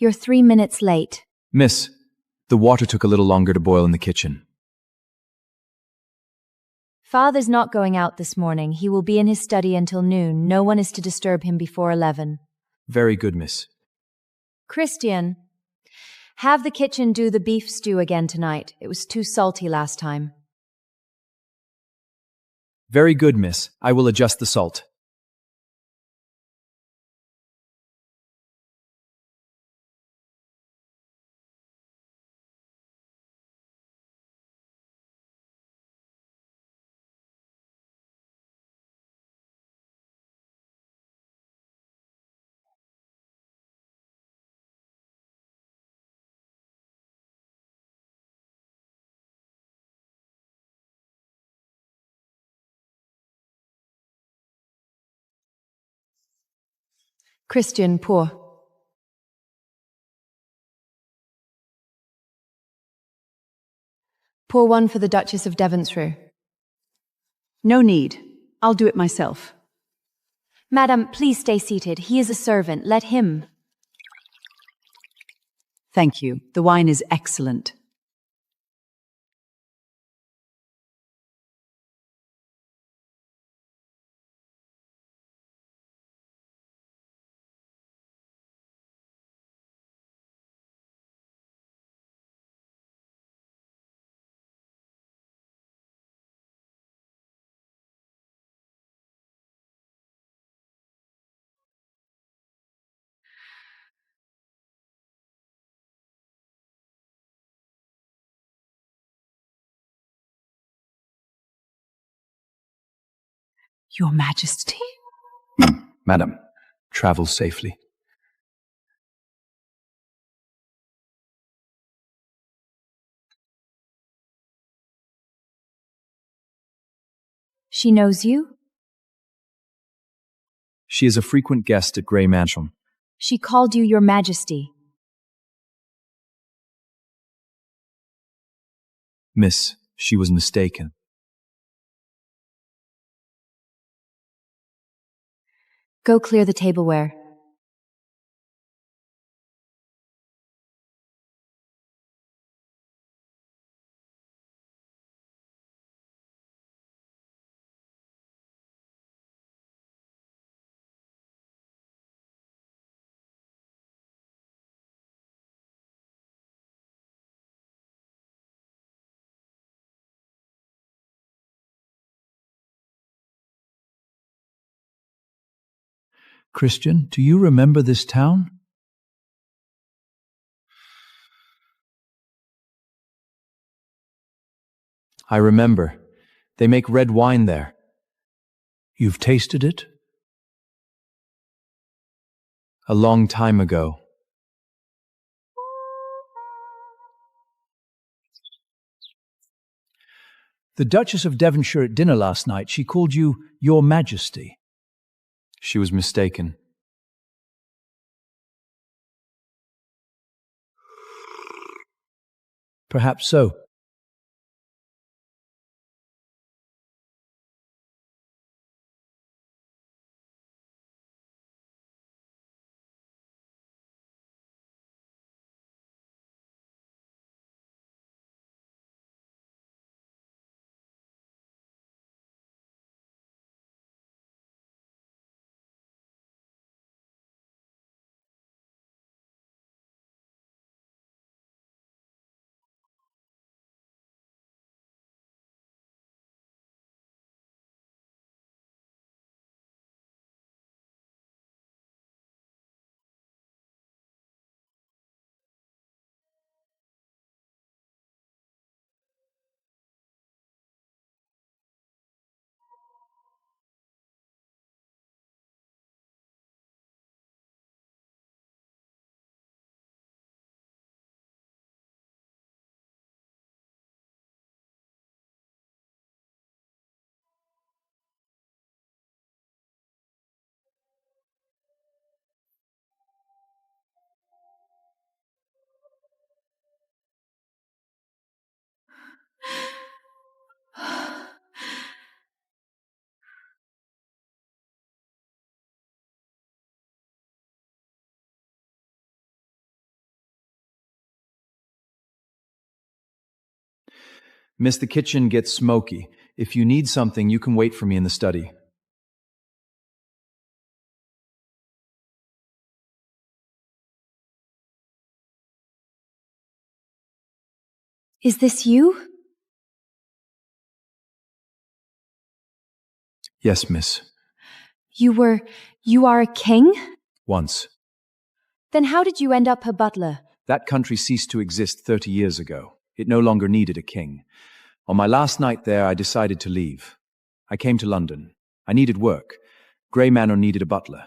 You're 3 minutes late. Miss, the water took a little longer to boil in the kitchen. Father's not going out this morning. He will be in his study until noon. No one is to disturb him before 11. Very good, miss. Christian, have the kitchen do the beef stew again tonight. It was too salty last time. Very good, miss. I will adjust the salt. Christian, pour. Pour one for the Duchess of Devonshire. No need. I'll do it myself. Madam, please stay seated. He is a servant. Let him. Thank you. The wine is excellent. Your Majesty. Madam, travel safely. She knows you? She is a frequent guest at Grey Mansion. She called you Your Majesty. Miss, she was mistaken. Go clear the tableware. Christian, do you remember this town? I remember. They make red wine there. You've tasted it? A long time ago. The Duchess of Devonshire at dinner last night, she called you Your Majesty. She was mistaken. Perhaps so. Miss, the kitchen gets smoky. If you need something, you can wait for me in the study. Is this you? Yes, miss. You are a king? Once. Then how did you end up her butler? That country ceased to exist 30 years ago. It no longer needed a king. On my last night there, I decided to leave. I came to London. I needed work. Grey Manor needed a butler.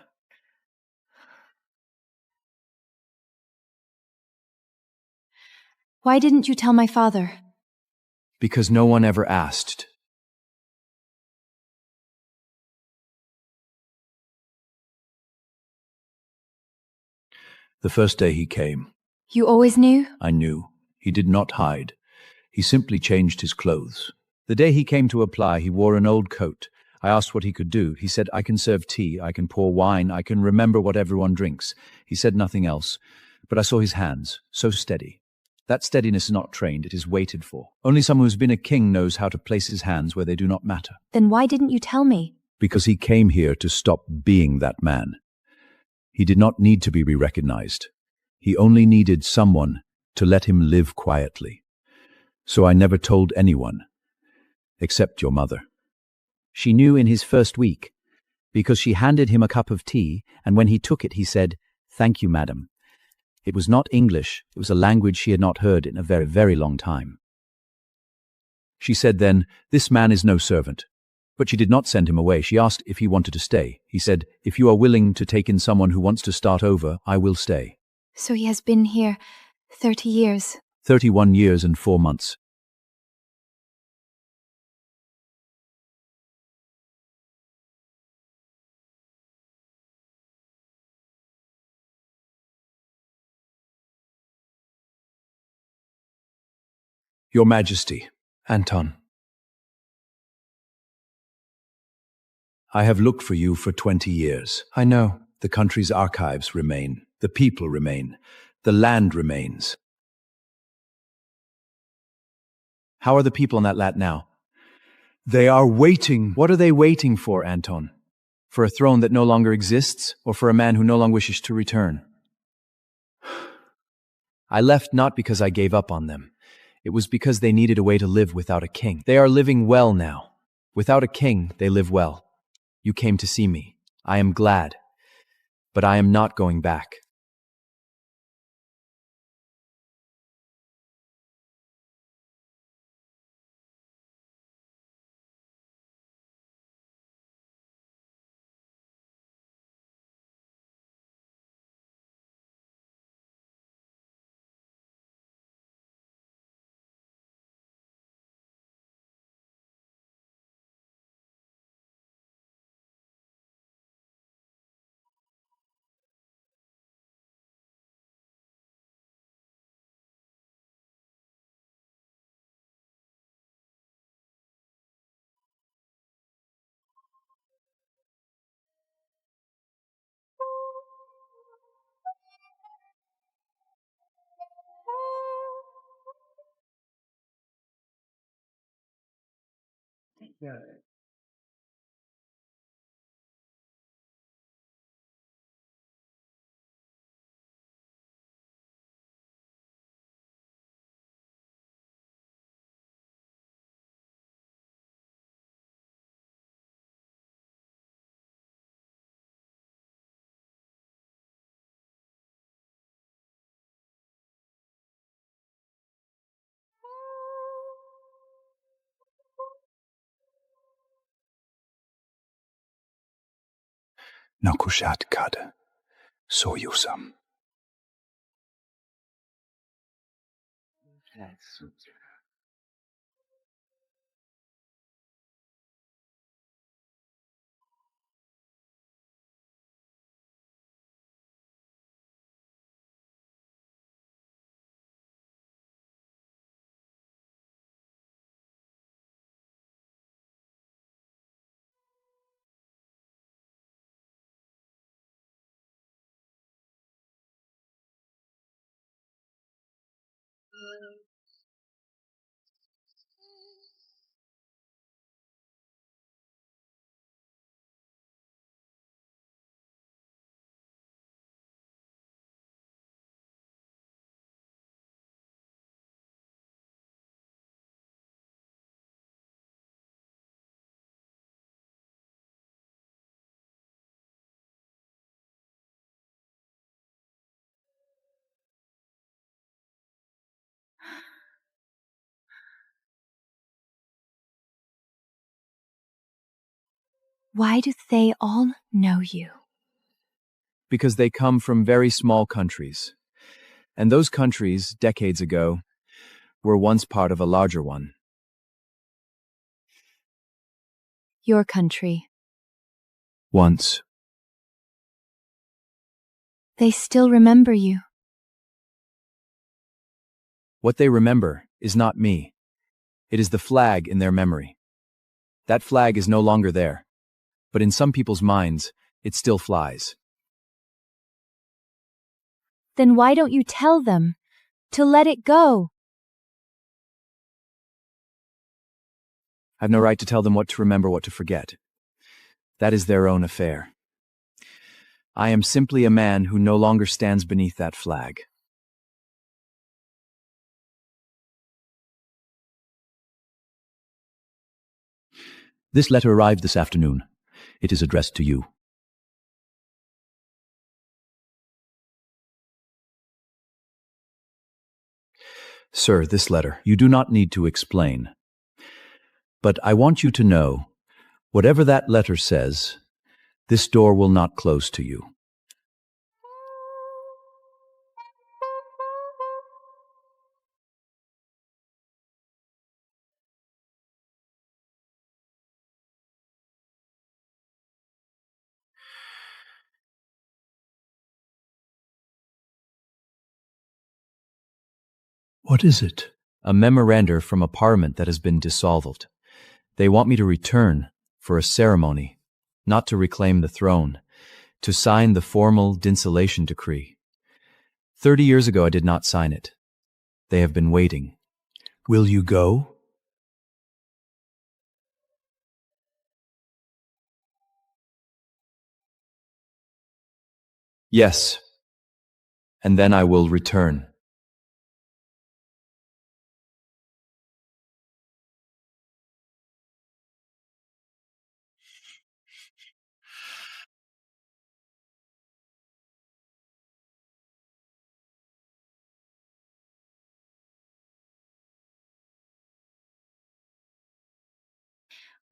Why didn't you tell my father? Because no one ever asked. The first day he came, You always knew? I knew. He did not hide. He simply changed his clothes. The day he came to apply, he wore an old coat. I asked what he could do. He said, I can serve tea, I can pour wine, I can remember what everyone drinks. He said nothing else. But I saw his hands, so steady. That steadiness is not trained, it is waited for. Only someone who's been a king knows how to place his hands where they do not matter. Then why didn't you tell me? Because he came here to stop being that man. He did not need to be recognized. He only needed someone to let him live quietly. So I never told anyone, except your mother. She knew in his first week, because she handed him a cup of tea, and when he took it, he said, "Thank you, madam." It was not English, it was a language she had not heard in a very, very long time. She said then, this man is no servant. But she did not send him away. She asked if he wanted to stay. He said, if you are willing to take in someone who wants to start over, I will stay. So he has been here 30 years. 31 years and 4 months. Your Majesty, Anton. I have looked for you for 20 years. I know. The country's archives remain. The people remain. The land remains. How are the people on that land now? They are waiting. What are they waiting for, Anton? For a throne that no longer exists, or for a man who no longer wishes to return? I left not because I gave up on them. It was because they needed a way to live without a king. They are living well now. Without a king, they live well. You came to see me. I am glad. But I am not going back. Nakushat kad soyusam. Why do they all know you? Because they come from very small countries. And those countries, decades ago, were once part of a larger one. Your country. Once. They still remember you. What they remember is not me. It is the flag in their memory. That flag is no longer there. But in some people's minds, it still flies. Then why don't you tell them to let it go? I've no right to tell them what to remember, what to forget. That is their own affair. I am simply a man who no longer stands beneath that flag. This letter arrived this afternoon. It is addressed to you. Sir, this letter, you do not need to explain. But I want you to know, whatever that letter says, this door will not close to you. What is it? A memoranda from a parliament that has been dissolved. They want me to return for a ceremony, not to reclaim the throne, to sign the formal dissolution decree. 30 years ago I did not sign it. They have been waiting. Will you go? Yes. And then I will return.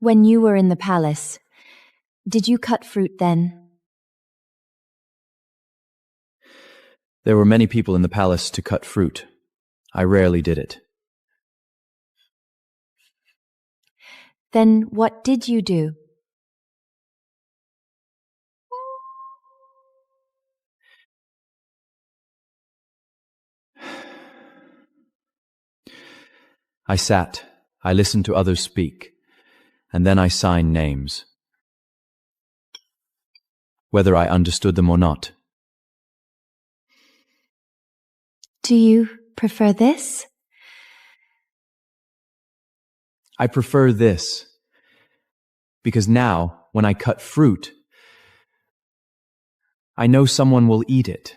When you were in the palace, did you cut fruit then? There were many people in the palace to cut fruit. I rarely did it. Then what did you do? I sat, I listened to others speak, and then I signed names. Whether I understood them or not. Do you prefer this? I prefer this, because now, when I cut fruit, I know someone will eat it.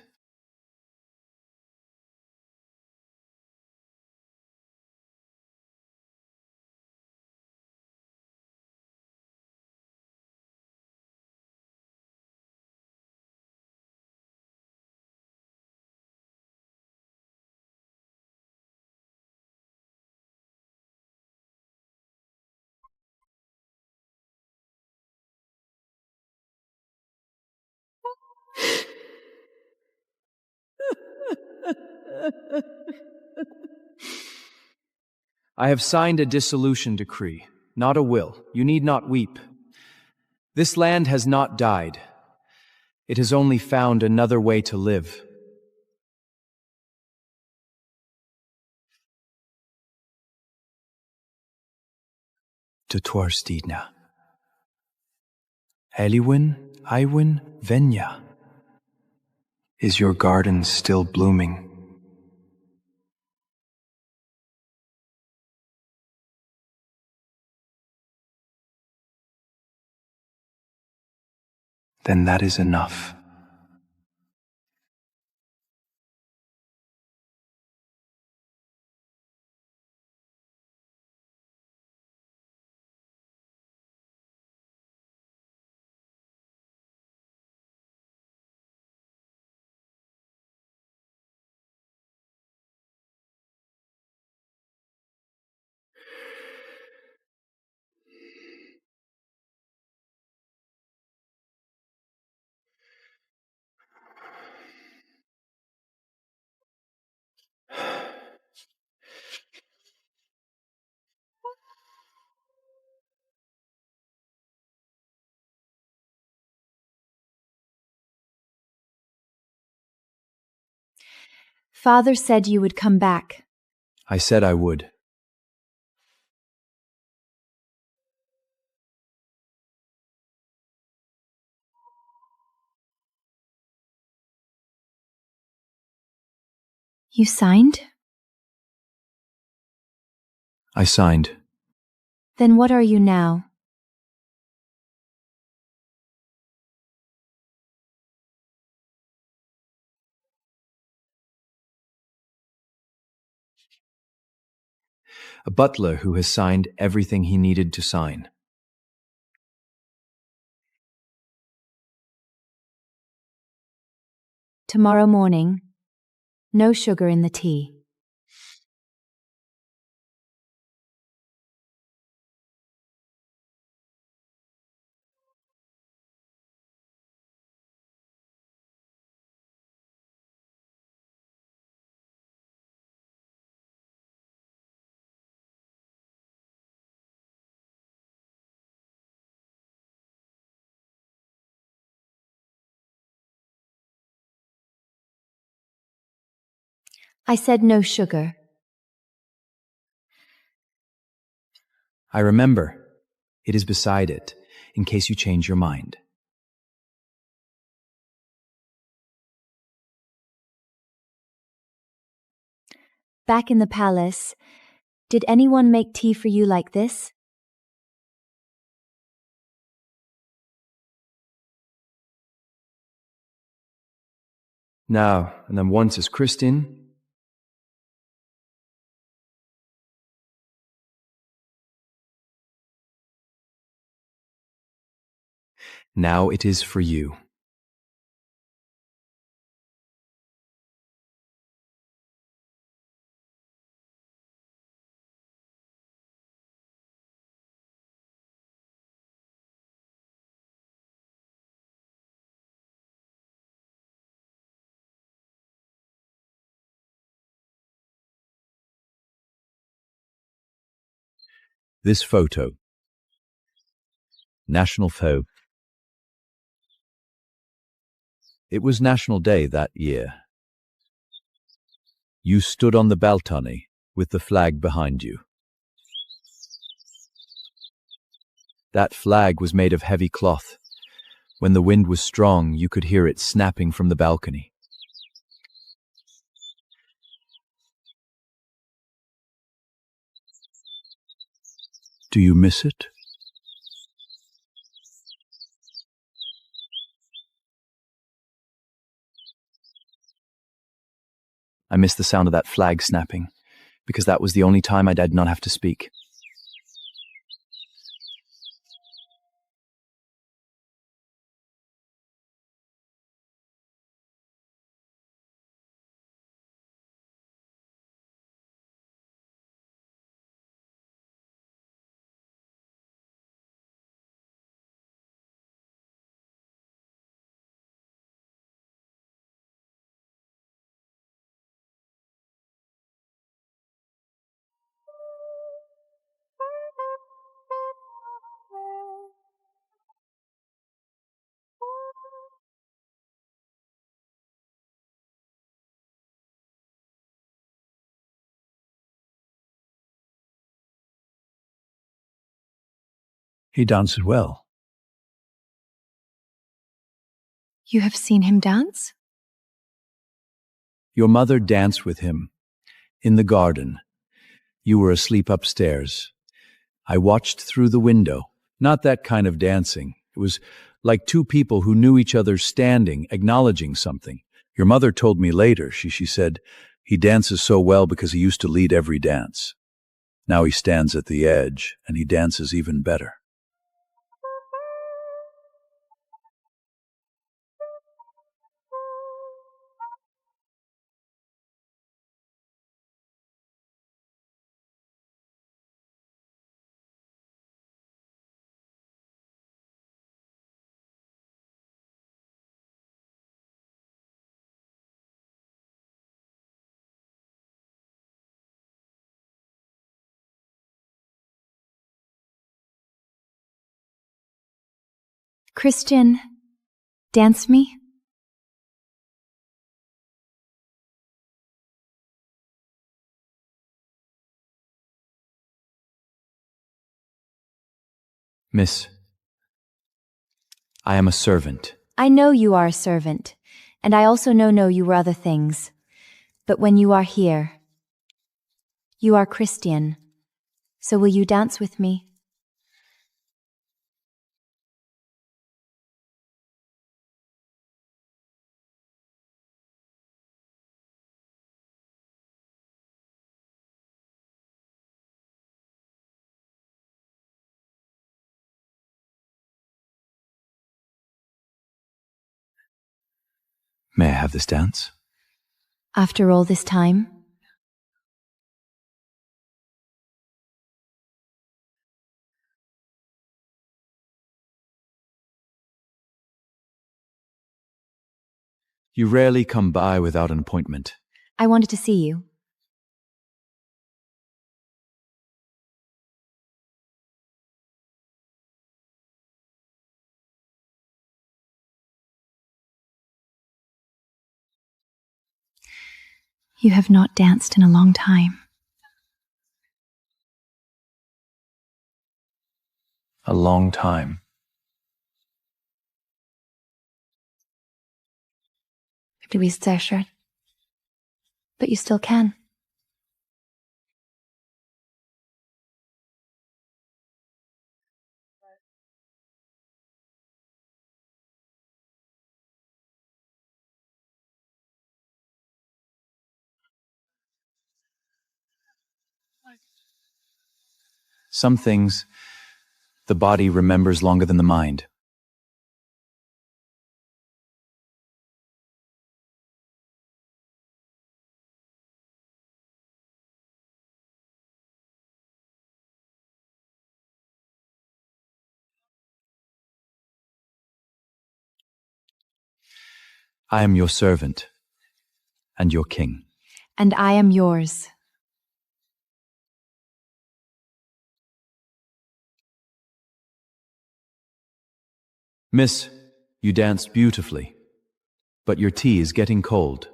I have signed a dissolution decree, not a will. You need not weep. This land has not died. It has only found another way to live. To Twarstidna. Eliwin, Iwin, Venya. Is your garden still blooming? Then that is enough. Father said you would come back. I said I would. You signed? I signed. Then what are you now? A butler who has signed everything he needed to sign. Tomorrow morning, no sugar in the tea. I said no sugar. I remember. It is beside it, in case you change your mind. Back in the palace, did anyone make tea for you like this? Now, and then once as Christian. Now it is for you. This photo. National photo. It was National Day that year. You stood on the balcony with the flag behind you. That flag was made of heavy cloth. When the wind was strong, you could hear it snapping from the balcony. Do you miss it? I miss the sound of that flag snapping, because that was the only time I did not have to speak. He dances well. You have seen him dance? Your mother danced with him in the garden. You were asleep upstairs. I watched through the window. Not that kind of dancing. It was like two people who knew each other standing, acknowledging something. Your mother told me later, she said, he dances so well because he used to lead every dance. Now he stands at the edge, and he dances even better. Christian, dance me? Miss, I am a servant. I know you are a servant, and I also know you were other things. But when you are here, you are Christian. So will you dance with me? May I have this dance? After all this time? You rarely come by without an appointment. I wanted to see you. You have not danced in a long time. A long time. Du bist sehr schön. But you still can. Some things the body remembers longer than the mind. I am your servant and your king. And I am yours. Miss, you danced beautifully, but your tea is getting cold.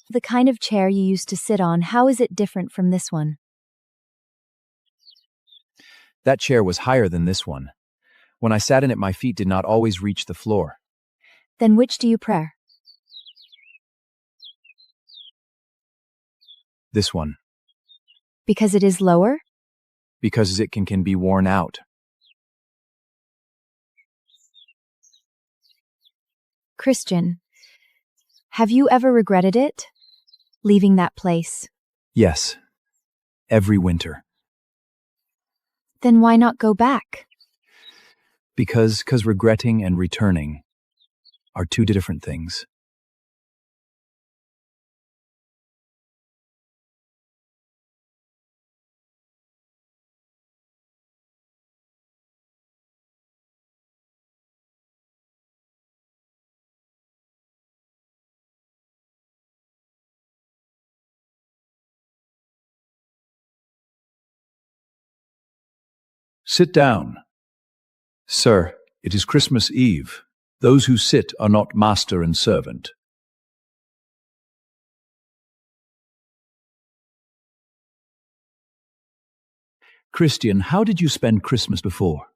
The kind of chair you used to sit on, how is it different from this one? That chair was higher than this one. When I sat in it, my feet did not always reach the floor. Then which do you prefer? This one, Because it is lower? because it can be worn out. Christian, have you ever regretted it? Leaving that place? Yes, every winter. Then why not go back? Because regretting and returning are two different things. Sit down. Sir, it is Christmas Eve. Those who sit are not master and servant. Christian, how did you spend Christmas before?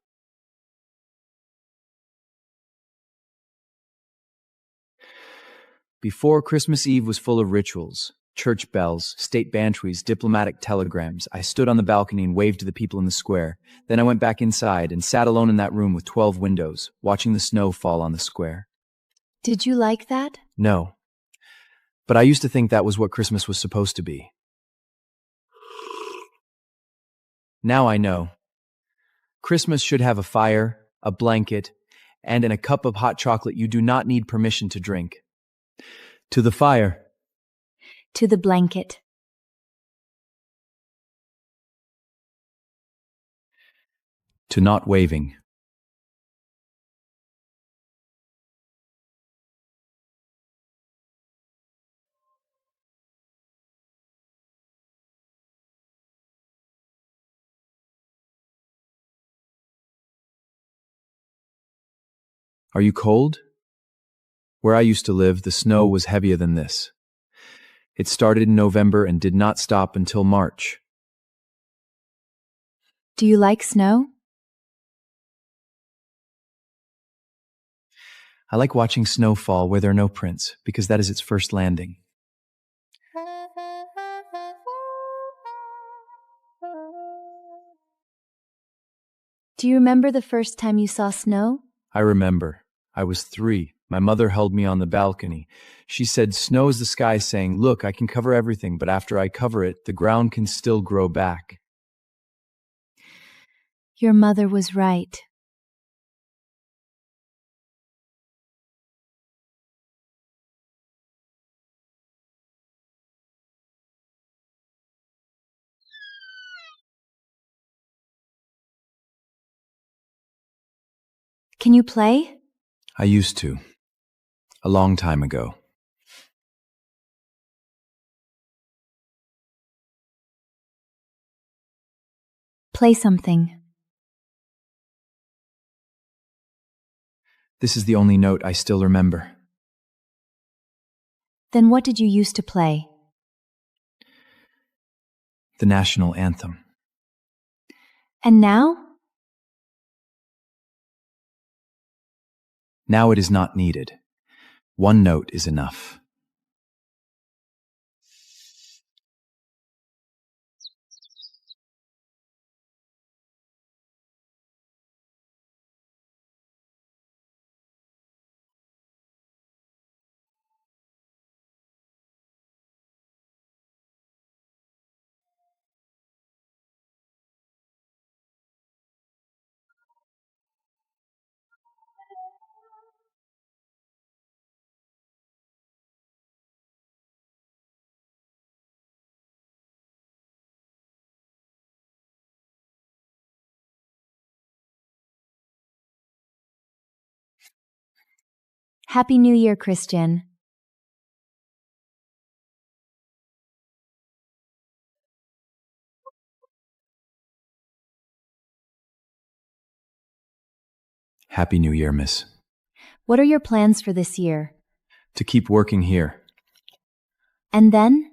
Before Christmas Eve was full of rituals, church bells, state bantries, diplomatic telegrams. I stood on the balcony and waved to the people in the square. Then I went back inside and sat alone in that room with 12 windows, watching the snow fall on the square. Did you like that? No. But I used to think that was what Christmas was supposed to be. Now I know. Christmas should have a fire, a blanket, and in a cup of hot chocolate you do not need permission to drink. To the fire. To the blanket. To not waving. Are you cold? Where I used to live, the snow was heavier than this. It started in November and did not stop until March. Do you like snow? I like watching snow fall where there are no prints, because that is its first landing. Do you remember the first time you saw snow? I remember. I was 3. My mother held me on the balcony. She said, "Snow is the sky saying, look, I can cover everything, but after I cover it, the ground can still grow back." Your mother was right. Can you play? I used to. A long time ago. Play something. This is the only note I still remember. Then what did you used to play? The national anthem. And now? Now it is not needed. One note is enough. Happy New Year, Christian. Happy New Year, miss. What are your plans for this year? To keep working here. And then?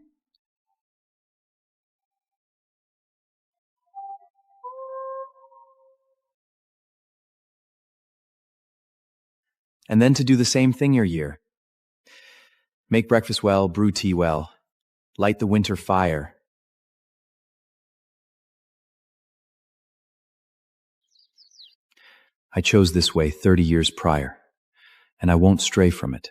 And then to do the same thing your year. Make breakfast well, brew tea well, light the winter fire. I chose this way 30 years prior, and I won't stray from it.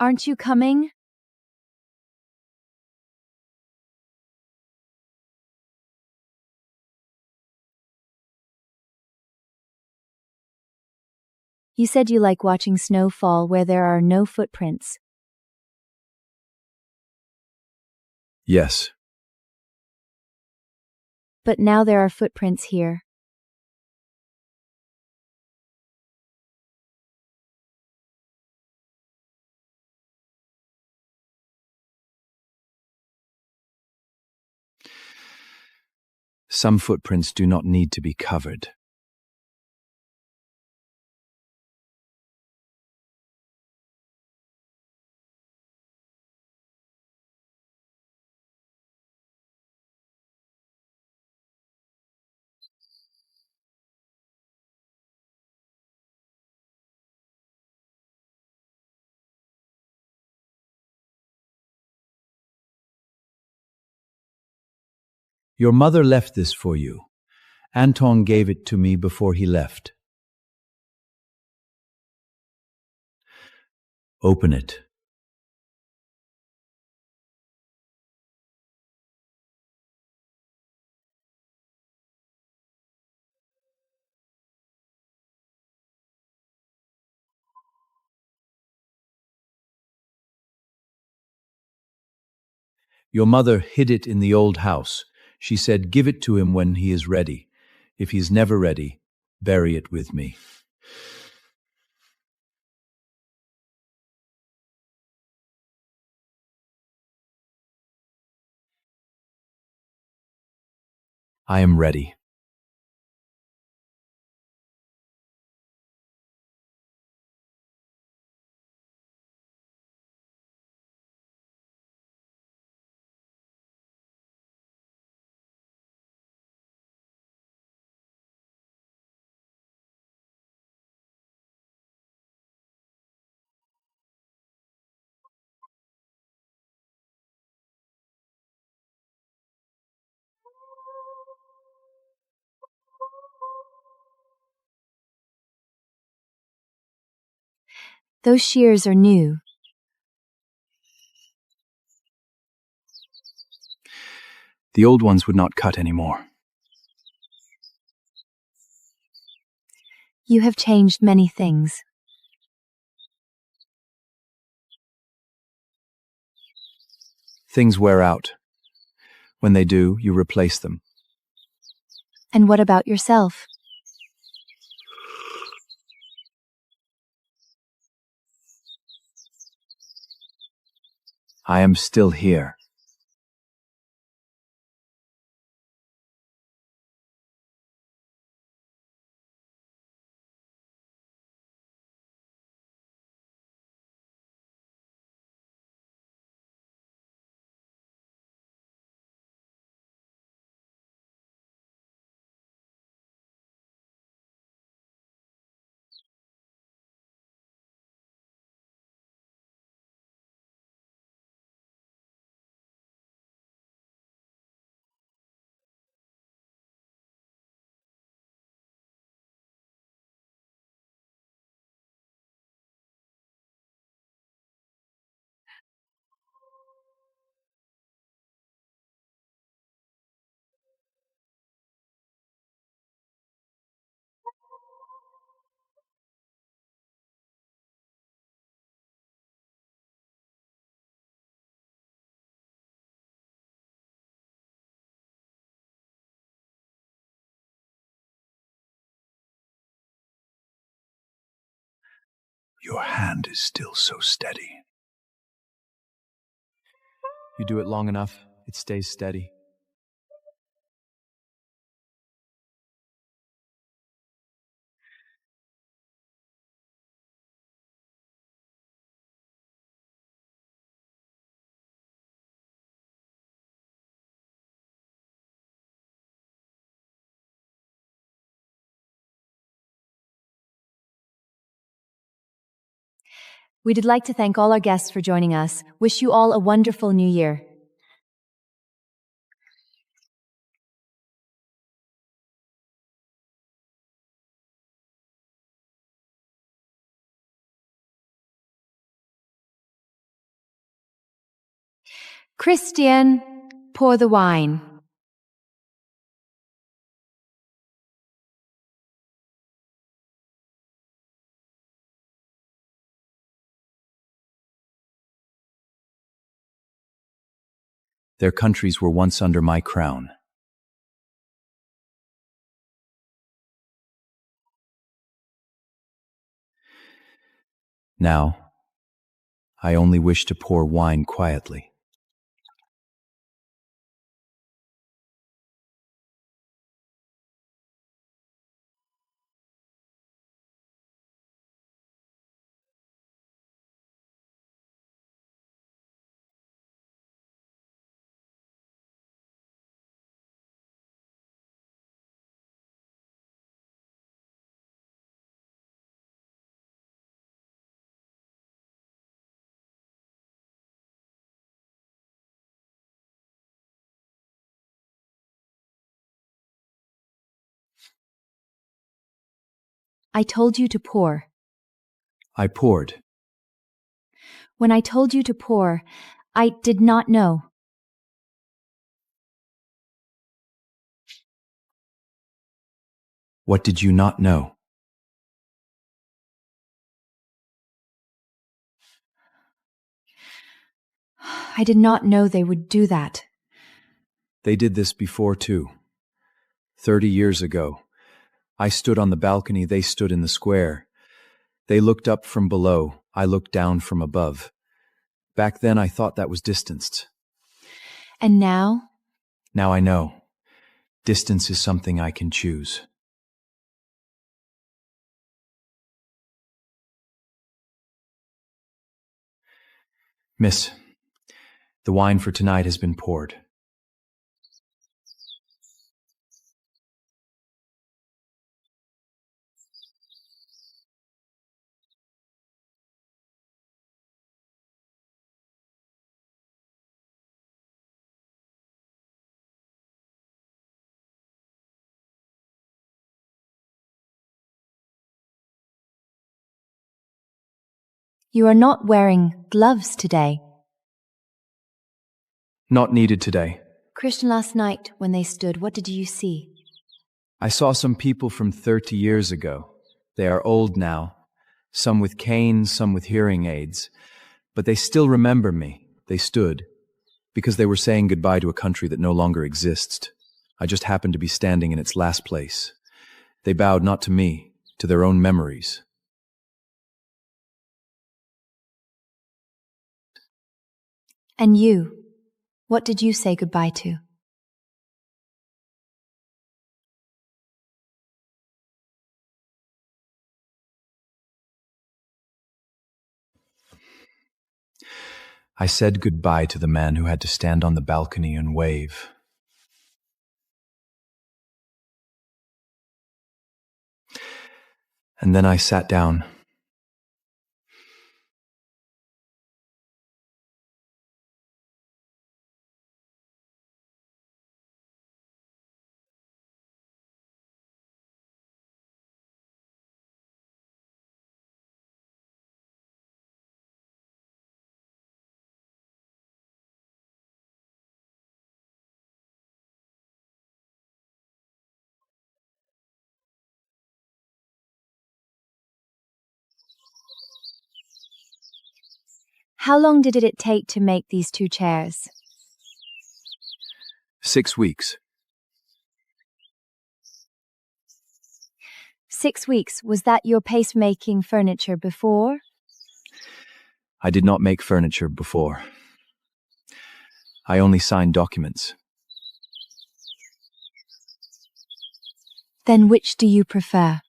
Aren't you coming? You said you like watching snow fall where there are no footprints. Yes, But now there are footprints here. some footprints do not need to be covered. Your mother left this for you, Anton gave it to me before he left. Open it. Your mother hid it in the old house. She said, give it to him when he is ready. If he is never ready, bury it with me. I am ready. Those shears are new. The old ones would not cut anymore. You have changed many things. Things wear out. When they do, you replace them. And what about yourself? I am still here. Your hand is still so steady. You do it long enough, it stays steady. We'd like to thank all our guests for joining us. Wish you all a wonderful new year. Christian, pour the wine. Their countries were once under my crown. Now, I only wish to pour wine quietly. I told you to pour. I poured. When I told you to pour, I did not know. What did you not know? I did not know they would do that. They did this before, too. 30 years ago. I stood on the balcony, they stood in the square. They looked up from below, I looked down from above. Back then I thought that was distanced. And now? Now I know. Distance is something I can choose. Miss, the wine for tonight has been poured. You are not wearing gloves today. Not needed today. Christian, last night when they stood, what did you see? I saw some people from 30 years ago. They are old now, some with canes, some with hearing aids. But they still remember me. They stood, because they were saying goodbye to a country that no longer exists. I just happened to be standing in its last place. They bowed not to me, to their own memories. And you, what did you say goodbye to? I said goodbye to the man who had to stand on the balcony and wave. And then I sat down. How long did it take to make these 2 chairs? 6 weeks. 6 weeks. Was that your pace making furniture before? I did not make furniture before. I only signed documents. Then which do you prefer?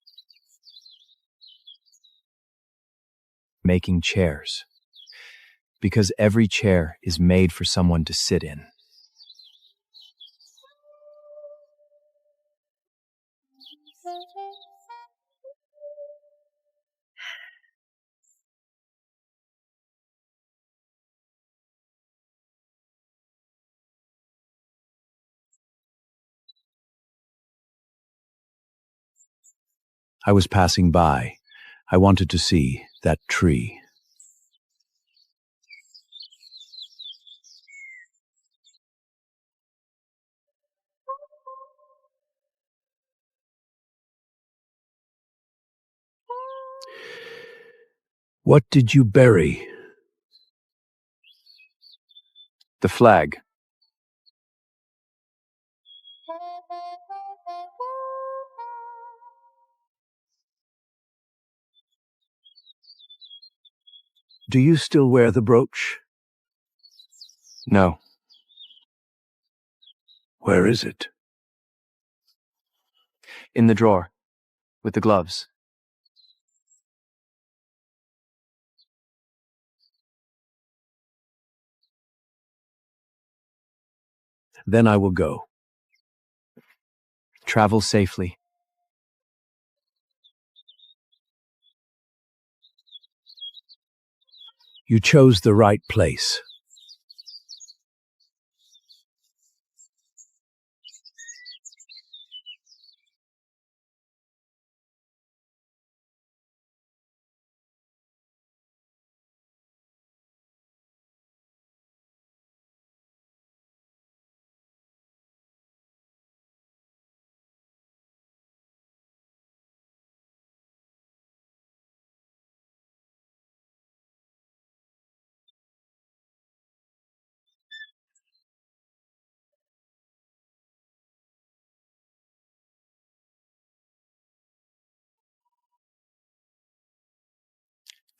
Making chairs. Because every chair is made for someone to sit in. I was passing by. I wanted to see that tree. What did you bury? The flag. Do you still wear the brooch? No. Where is it? In the drawer, with the gloves. Then I will go. Travel safely. You chose the right place.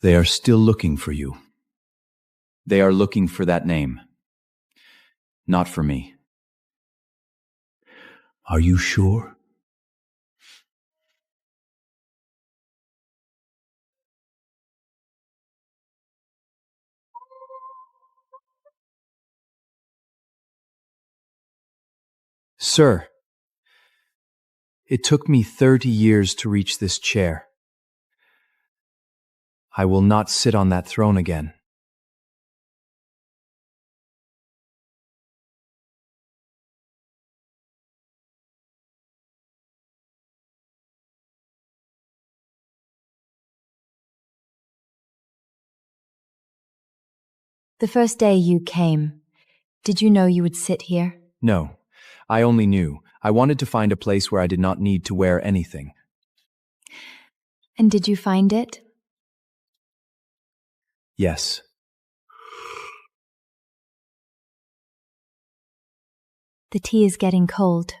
They are still looking for you. They are looking for that name. Not for me. Are you sure? Sir, it took me 30 years to reach this chair. I will not sit on that throne again. The first day you came, did you know you would sit here? No, I only knew. I wanted to find a place where I did not need to wear anything. And did you find it? Yes. The tea is getting cold.